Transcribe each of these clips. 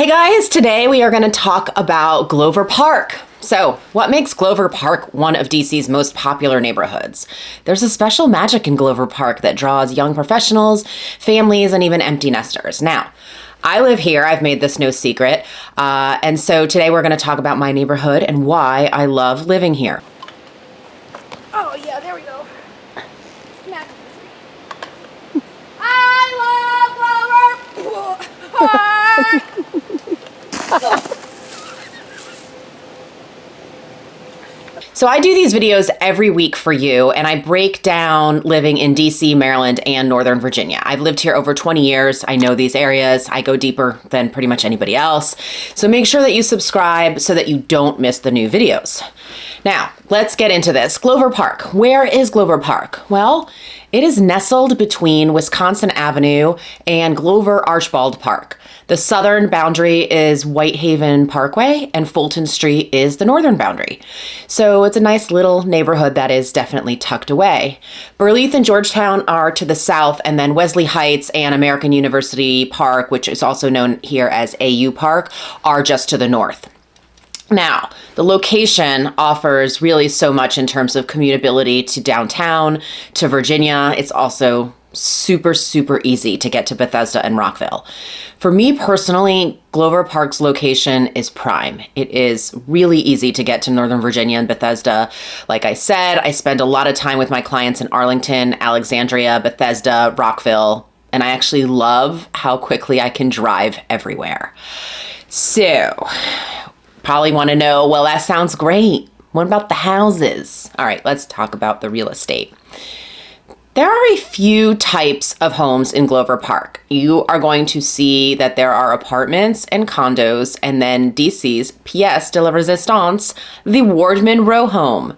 Hey guys, today we are going to talk about Glover Park. So, what makes Glover Park one of DC's most popular neighborhoods? There's a special magic in Glover Park that draws young professionals, families, and even empty nesters. Now, I live here. I've made this no secret. And so today we're going to talk about my neighborhood and why I love living here. Oh yeah, there we go. Smack. I love Glover Park. So I do these videos every week for you, and I break down living in DC, Maryland, and Northern Virginia. I've lived here over 20 years. I know these areas. I go deeper than pretty much anybody else. So make sure that you subscribe so that you don't miss the new videos. Now, let's get into this. Glover Park. Where is Glover Park? Well, it is nestled between Wisconsin Avenue and Glover Archbald Park. The southern boundary is Whitehaven Parkway, and Fulton Street is the northern boundary. So it's a nice little neighborhood that is definitely tucked away. Burleith and Georgetown are to the south, and then Wesley Heights and American University Park, which is also known here as AU Park, are just to the north. Now, the location offers really so much in terms of commutability to downtown, to Virginia. It's also super easy to get to Bethesda and Rockville. For me personally, Glover Park's location is prime. It is really easy to get to Northern Virginia and Bethesda. Like I said, I spend a lot of time with my clients in Arlington, Alexandria, Bethesda, Rockville, and I actually love how quickly I can drive everywhere. So, probably want to know, well, that sounds great. What about the houses? All right, let's talk about the real estate. There are a few types of homes in Glover Park. You are going to see that there are apartments and condos, and then DC's pièce de la résistance, the Wardman row home.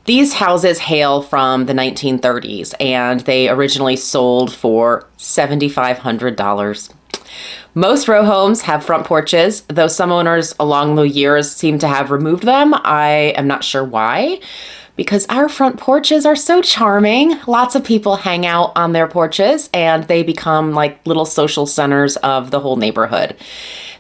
These houses hail from the 1930s, and they originally sold for $7,500. Most row homes have front porches, though some owners along the years seem to have removed them. I am not sure why, because our front porches are so charming. Lots of people hang out on their porches, and they become like little social centers of the whole neighborhood.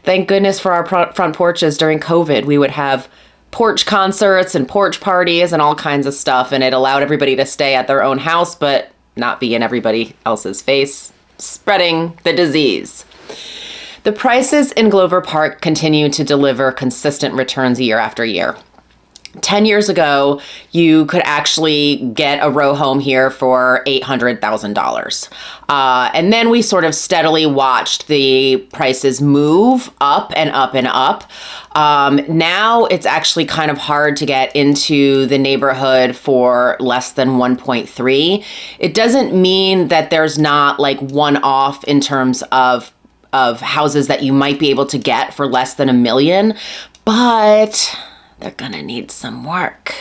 Thank goodness for our front porches. During COVID, we would have porch concerts and porch parties and all kinds of stuff, and it allowed everybody to stay at their own house, but not be in everybody else's face, spreading the disease. The prices in Glover Park continue to deliver consistent returns year after year. 10 years ago, you could actually get a row home here for $800,000. And then we sort of steadily watched the prices move up and up and up. Now it's actually kind of hard to get into the neighborhood for less than 1.3. It doesn't mean that there's not like one-off in terms of houses that you might be able to get for less than $1 million, but they're gonna need some work.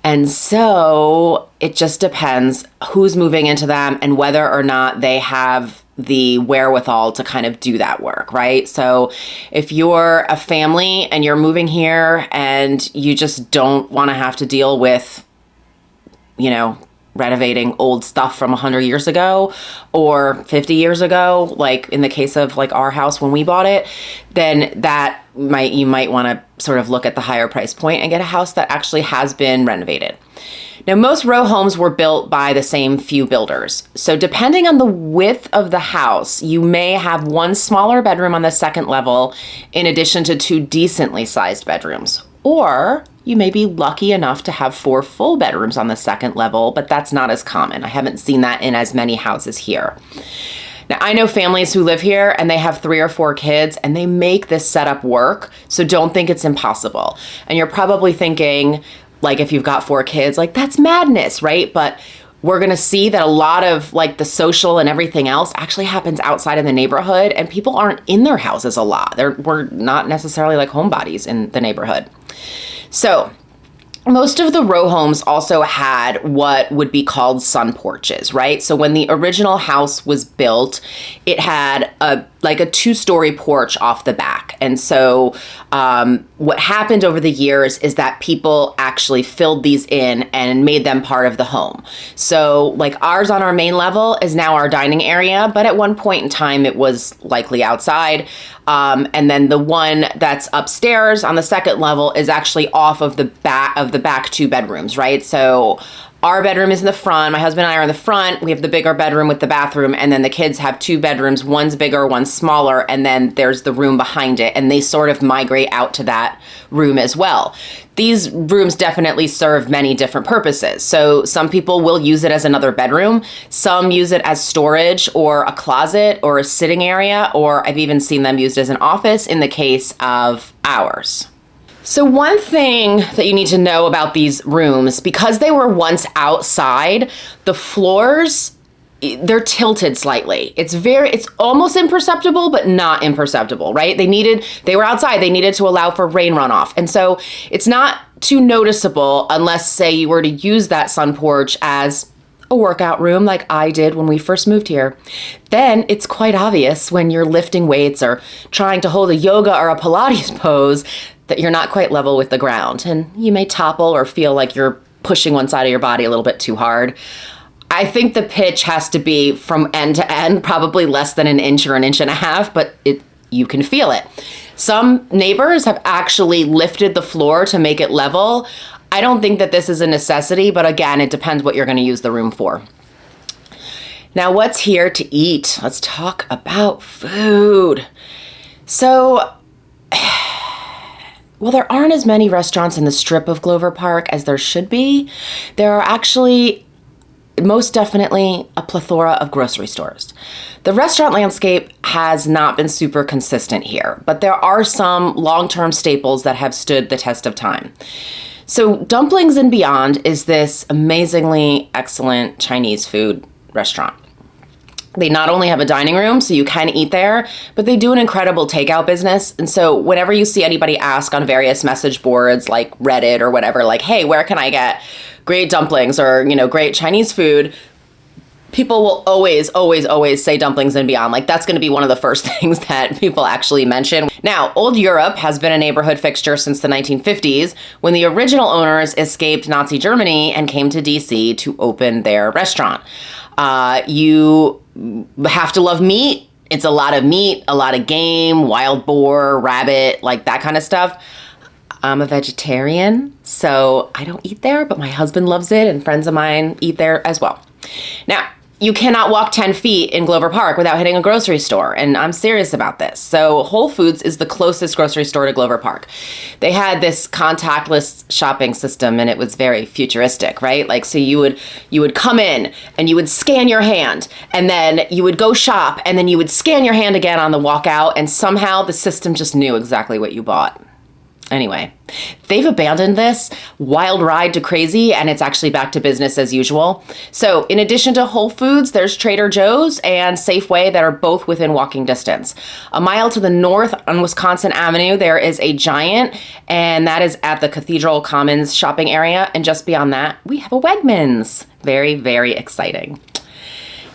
And so it just depends who's moving into them and whether or not they have the wherewithal to kind of do that work, right? So if you're a family and you're moving here and you just don't wanna have to deal with, renovating old stuff from 100 years ago or 50 years ago, like in the case of like our house when we bought it, then you might want to sort of look at the higher price point and get a house that actually has been renovated. Now, most row homes were built by the same few builders. So depending on the width of the house, you may have one smaller bedroom on the second level in addition to 2 decently sized bedrooms. Or you may be lucky enough to have 4 full bedrooms on the second level, but that's not as common. I haven't seen that in as many houses here. Now, I know families who live here and they have 3 or 4 kids and they make this setup work, so don't think it's impossible. And you're probably thinking, like, if you've got 4 kids, like, that's madness, right? But we're gonna see that a lot of like the social and everything else actually happens outside of the neighborhood, and people aren't in their houses a lot. We're not necessarily like homebodies in the neighborhood. So most of the row homes also had what would be called sun porches, right? So when the original house was built, it had a 2-story porch off the back. And so what happened over the years is that people actually filled these in and made them part of the home. So like ours on our main level is now our dining area, but at one point in time it was likely outside. And then the one that's upstairs on the second level is actually off of the back two bedrooms, right? So our bedroom is in the front. My husband and I are in the front. We have the bigger bedroom with the bathroom, and then the kids have two bedrooms. One's bigger, one's smaller, and then there's the room behind it, and they sort of migrate out to that room as well. These rooms definitely serve many different purposes. So some people will use it as another bedroom. Some use it as storage or a closet or a sitting area, or I've even seen them used as an office in the case of ours. So one thing that you need to know about these rooms, because they were once outside, the floors, they're tilted slightly. It's almost imperceptible, but not imperceptible, right? They were outside. They needed to allow for rain runoff. And so it's not too noticeable unless, say, you were to use that sun porch as a workout room like I did when we first moved here. Then it's quite obvious when you're lifting weights or trying to hold a yoga or a Pilates pose that you're not quite level with the ground, and you may topple or feel like you're pushing one side of your body a little bit too hard. I think the pitch has to be from end to end, probably less than an inch or an inch and a half, but you can feel it. Some neighbors have actually lifted the floor to make it level. I don't think that this is a necessity, but again, it depends what you're going to use the room for. Now, what's here to eat? Let's talk about food. So, well, there aren't as many restaurants in the strip of Glover Park as there should be. There are actually most definitely a plethora of grocery stores. The restaurant landscape has not been super consistent here, but there are some long-term staples that have stood the test of time. So Dumplings and Beyond is this amazingly excellent Chinese food restaurant. They not only have a dining room, so you can eat there, but they do an incredible takeout business. And so whenever you see anybody ask on various message boards like Reddit or whatever, like, hey, where can I get great dumplings or, great Chinese food? People will always, always, always say Dumplings and Beyond. Like, that's going to be one of the first things that people actually mention. Now, Old Europe has been a neighborhood fixture since the 1950s, when the original owners escaped Nazi Germany and came to DC to open their restaurant. You have to love meat. It's a lot of meat, a lot of game, wild boar, rabbit, like that kind of stuff. I'm a vegetarian, so I don't eat there, but my husband loves it and friends of mine eat there as well. Now, you cannot walk 10 feet in Glover Park without hitting a grocery store, and I'm serious about this. So Whole Foods is the closest grocery store to Glover Park. They had this contactless shopping system, and it was very futuristic, right? Like, so you would come in, and you would scan your hand, and then you would go shop, and then you would scan your hand again on the walk out, and somehow the system just knew exactly what you bought. Anyway, they've abandoned this wild ride to crazy, and it's actually back to business as usual. So in addition to Whole Foods, there's Trader Joe's and Safeway that are both within walking distance. A mile to the north on Wisconsin Avenue, there is a Giant, and that is at the Cathedral Commons shopping area. And just beyond that, we have a Wegmans. Very, very exciting.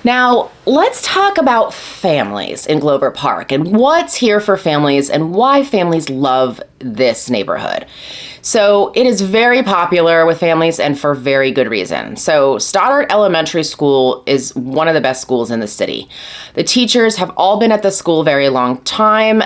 Now, let's talk about families in Glover Park and what's here for families and why families love this neighborhood. So it is very popular with families and for very good reason. So Stoddard Elementary School is one of the best schools in the city. The teachers have all been at the school a very long time.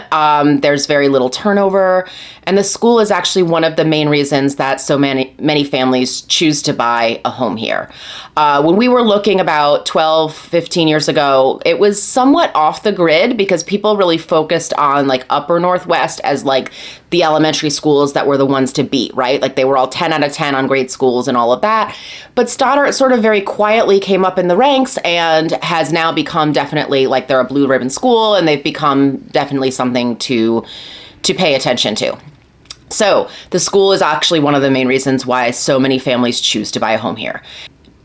There's very little turnover, and the school is actually one of the main reasons that so many families choose to buy a home here. When we were looking about 12, 15 years ago, it was somewhat off the grid because people really focused on like Upper Northwest as like the elementary schools that were the ones to beat, right? Like they were all 10 out of 10 on great schools and all of that. But Stoddard sort of very quietly came up in the ranks and has now become definitely like they're a blue ribbon school, and they've become definitely something to pay attention to. So the school is actually one of the main reasons why so many families choose to buy a home here.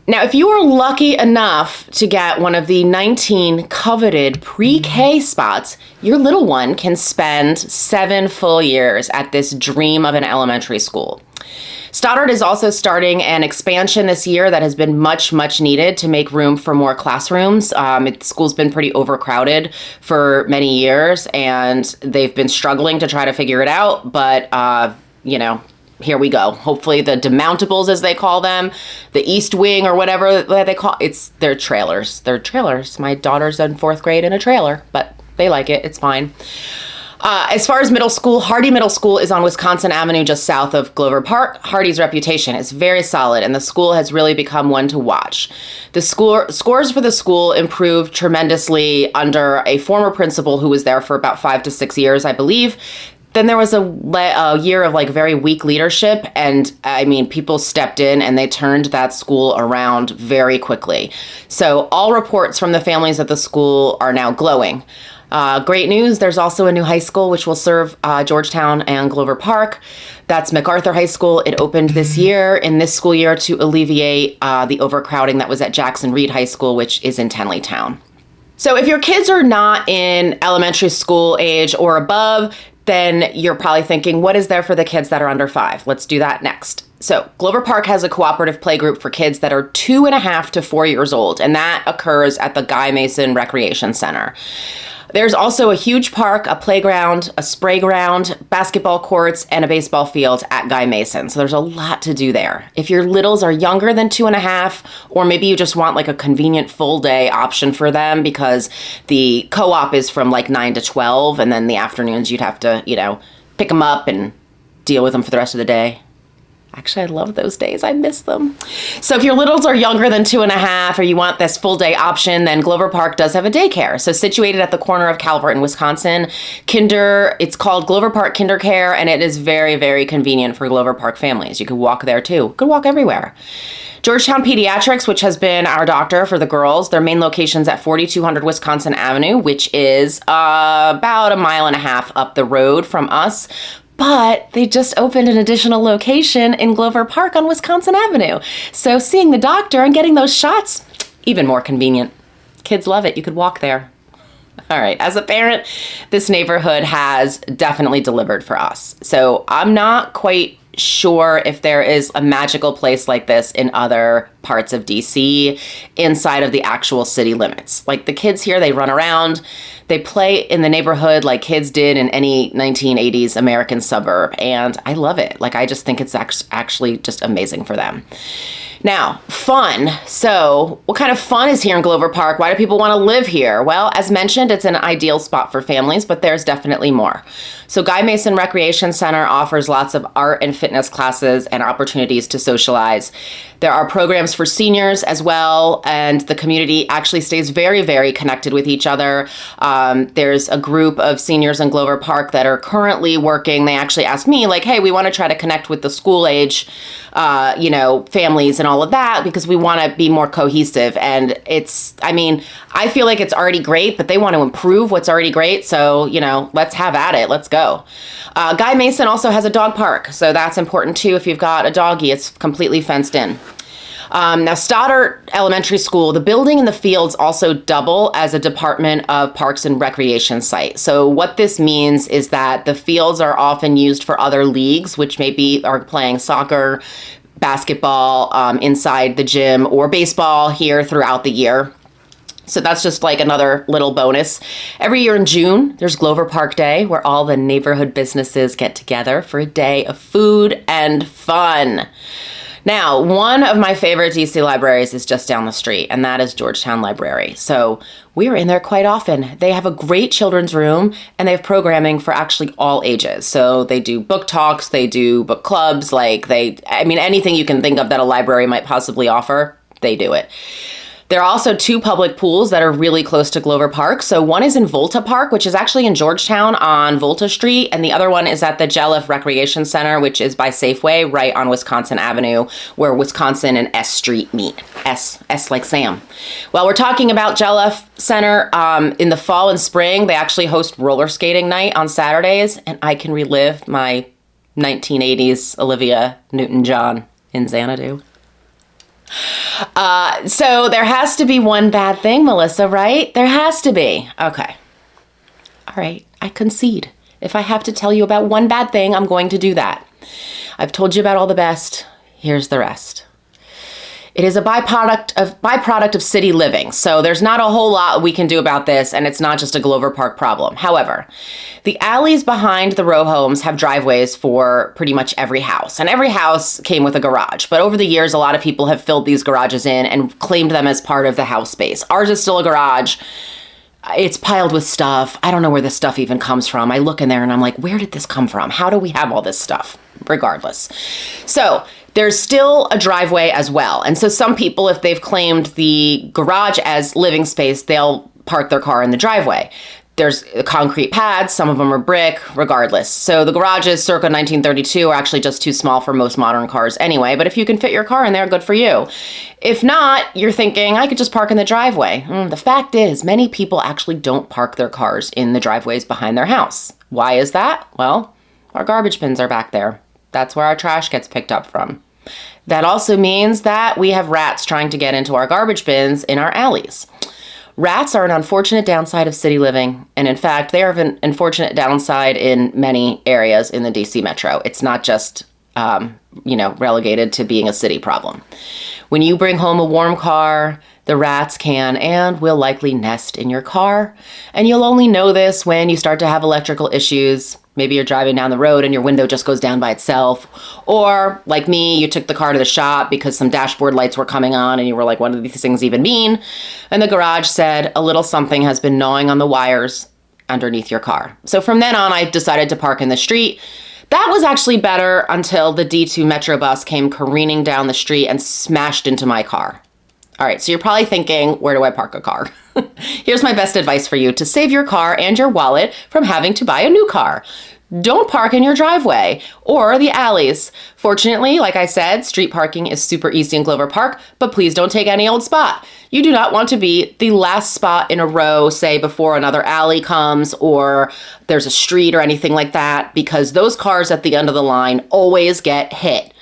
Now, if you are lucky enough to get one of the 19 coveted pre-K spots, your little one can spend 7 full years at this dream of an elementary school. Stoddard is also starting an expansion this year that has been much, much needed to make room for more classrooms. The school's been pretty overcrowded for many years, and they've been struggling to try to figure it out, but, here we go. Hopefully the demountables, as they call them, the East Wing or whatever they call they're trailers. They're trailers. My daughter's in 4th grade in a trailer, but they like it. It's fine. As far as middle school, Hardy Middle School is on Wisconsin Avenue, just south of Glover Park. Hardy's reputation is very solid, and the school has really become one to watch. The scores for the school improved tremendously under a former principal who was there for about 5 to 6 years, I believe. Then there was a year of like very weak leadership, and I mean, people stepped in and they turned that school around very quickly. So all reports from the families at the school are now glowing. Great news, there's also a new high school which will serve Georgetown and Glover Park. That's MacArthur High School. It opened this year, in this school year, to alleviate the overcrowding that was at Jackson Reed High School, which is in Tenleytown. So if your kids are not in elementary school age or above, then you're probably thinking, what is there for the kids that are under 5? Let's do that next. So Glover Park has a cooperative playgroup for kids that are 2.5 to 4 years old, and that occurs at the Guy Mason Recreation Center. There's also a huge park, a playground, a spray ground, basketball courts, and a baseball field at Guy Mason. So there's a lot to do there. If your littles are younger than 2.5, or maybe you just want like a convenient full day option for them because the co-op is from like 9 to 12, and then the afternoons you'd have to, pick them up and deal with them for the rest of the day. Actually, I love those days. I miss them. So if your littles are younger than 2.5 or you want this full day option, then Glover Park does have a daycare. So situated at the corner of Calvert and Wisconsin, it's called Glover Park Kinder Care, and it is very, very convenient for Glover Park families. You could walk there too. You could walk everywhere. Georgetown Pediatrics, which has been our doctor for the girls, their main location's at 4200 Wisconsin Avenue, which is about 1.5 miles up the road from us. But they just opened an additional location in Glover Park on Wisconsin Avenue. So seeing the doctor and getting those shots, even more convenient. Kids love it. You could walk there. All right. As a parent, this neighborhood has definitely delivered for us. So I'm not quite sure if there is a magical place like this in other parts of DC inside of the actual city limits. Like the kids here, they run around, they play in the neighborhood like kids did in any 1980s American suburb. And I love it. Like, I just think it's actually just amazing for them. Now, fun. So what kind of fun is here in Glover Park? Why do people want to live here? Well, as mentioned, it's an ideal spot for families, but there's definitely more. So Guy Mason Recreation Center offers lots of art and fitness classes and opportunities to socialize. There are programs for seniors as well, and the community actually stays very, very connected with each other. There's a group of seniors in Glover Park that are currently working. They actually asked me, like, hey, we want to try to connect with the school age, families and all of that, because we want to be more cohesive. And I feel like it's already great, but they want to improve what's already great. So, let's have at it. Let's go. Guy Mason also has a dog park. So that's important too. If you've got a doggy, it's completely fenced in. Now, Stoddard Elementary School, the building and the fields also double as a Department of Parks and Recreation site. So what this means is that the fields are often used for other leagues, which maybe are playing soccer, basketball inside the gym, or baseball here throughout the year. So that's just like another little bonus. Every year in June, there's Glover Park Day, where all the neighborhood businesses get together for a day of food and fun. Now, one of my favorite DC libraries is just down the street, and that is Georgetown Library. So we are in there quite often. They have a great children's room, and they have programming for actually all ages. So they do book talks, they do book clubs, anything you can think of that a library might possibly offer, they do it. There are also 2 public pools that are really close to Glover Park. So one is in Volta Park, which is actually in Georgetown on Volta Street. And the other one is at the Jelliff Recreation Center, which is by Safeway, right on Wisconsin Avenue, where Wisconsin and S Street meet. S like Sam. Well, we're talking about Jelliff Center. In the fall and spring, they actually host roller skating night on Saturdays. And I can relive my 1980s Olivia Newton-John in Xanadu. So there has to be one bad thing, Melissa, right? There has to be. Okay. All right. I concede. If I have to tell you about one bad thing, I'm going to do that. I've told you about all the best. Here's the rest. It is a byproduct of city living. So there's not a whole lot we can do about this, and it's not just a Glover Park problem. However, the alleys behind the row homes have driveways for pretty much every house, and every house came with a garage. But over the years, a lot of people have filled these garages in and claimed them as part of the house space. Ours is still a garage. It's piled with stuff. I don't know where this stuff even comes from. I look in there and I'm like, where did this come from? How do we have all this stuff? Regardless. So there's still a driveway as well. And so some people, if they've claimed the garage as living space, they'll park their car in the driveway. There's concrete pads, some of them are brick, regardless. So the garages circa 1932 are actually just too small for most modern cars anyway, but if you can fit your car in there, good for you. If not, you're thinking, I could just park in the driveway. The fact is, many people actually don't park their cars in the driveways behind their house. Why is that? Well, our garbage bins are back there. That's where our trash gets picked up from. That also means that we have rats trying to get into our garbage bins in our alleys. Rats are an unfortunate downside of city living, and in fact, they are an unfortunate downside in many areas in the DC metro. It's not just, relegated to being a city problem. When you bring home a warm car, the rats can and will likely nest in your car, and you'll only know this when you start to have electrical issues. Maybe you're driving down the road and your window just goes down by itself. Or like me, you took the car to the shop because some dashboard lights were coming on and you were like, what do these things even mean? And the garage said a little something has been gnawing on the wires underneath your car. So from then on, I decided to park in the street. That was actually better until the D2 Metro bus came careening down the street and smashed into my car. All right, so you're probably thinking, where do I park a car? Here's my best advice for you to save your car and your wallet from having to buy a new car. Don't park in your driveway or the alleys. Fortunately, like I said, street parking is super easy in Glover Park, but please don't take any old spot. You do not want to be the last spot in a row, say before another alley comes or there's a street or anything like that, because those cars at the end of the line always get hit.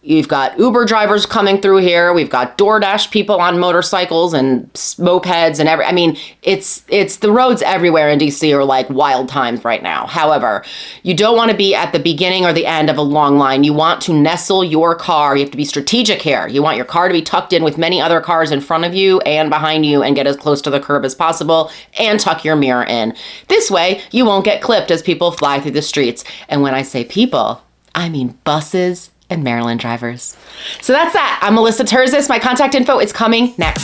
You've got Uber drivers coming through here. We've got DoorDash people on motorcycles and mopeds and it's the roads everywhere in DC are like wild times right now. However, you don't want to be at the beginning or the end of a long line. You want to nestle your car. You have to be strategic here. You want your car to be tucked in with many other cars in front of you and behind you and get as close to the curb as possible and tuck your mirror in. This way, you won't get clipped as people fly through the streets. And when I say people, I mean buses and Maryland drivers. So that's that. I'm Melissa Terzis. My contact info is coming next.